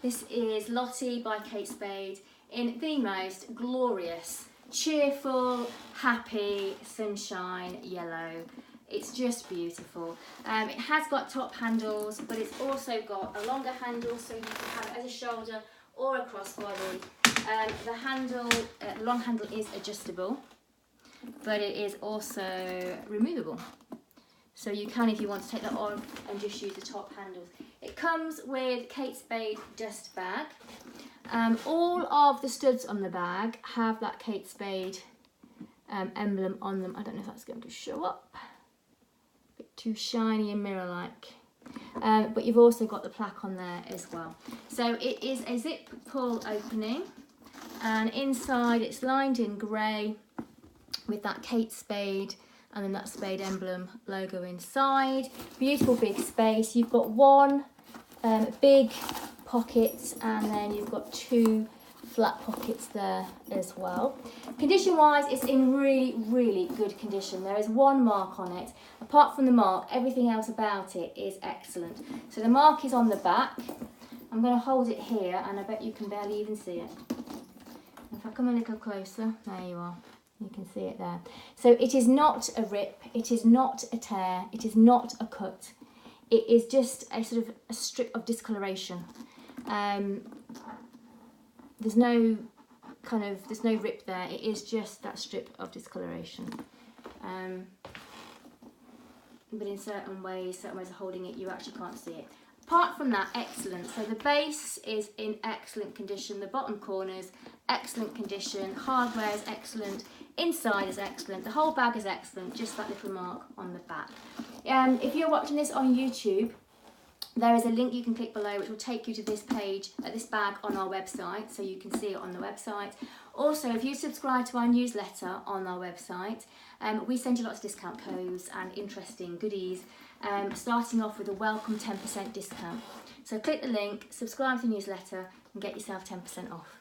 This is Lottie by Kate Spade in the most glorious, cheerful, happy, sunshine yellow. It's just beautiful. It has got top handles, but it's also got a longer handle, so you can have it as a shoulder or a crossbody. The handle, the long handle is adjustable, but it is also removable. So you can, if you want to take that off and just use the top handles. It comes with Kate Spade dust bag. All of the studs on the bag have that Kate Spade emblem on them. I don't know if that's going to show up. A bit too shiny and mirror-like. But you've also got the plaque on there as well. So it is a zip pull opening, and inside it's lined in grey with that Kate Spade and then that Spade emblem logo inside. Beautiful big space. You've got one big pocket, and then you've got two flat pockets there as well. Condition wise, it's in really good condition. There is one mark on it. Apart from the mark, everything else about it is excellent. So the mark is on the back. I'm going to hold it here, and I bet you can barely even see it. If I come a little closer, there you are. You can see it there. So it is not a rip, it is not a tear, it is not a cut. It is just a sort of a strip of discoloration. There's no rip there. It is just that strip of discoloration. But in certain ways of holding it, you actually can't see it. Apart from that, excellent. So the base is in excellent condition. The bottom corners, excellent condition. Hardware is excellent. Inside is excellent. The whole bag is excellent. Just that little mark on the back. If you're watching this on YouTube, there is a link you can click below which will take you to this page, this bag on our website, so you can see it on the website. Also, if you subscribe to our newsletter on our website, we send you lots of discount codes and interesting goodies, starting off with a welcome 10% discount. So click the link, subscribe to the newsletter and get yourself 10% off.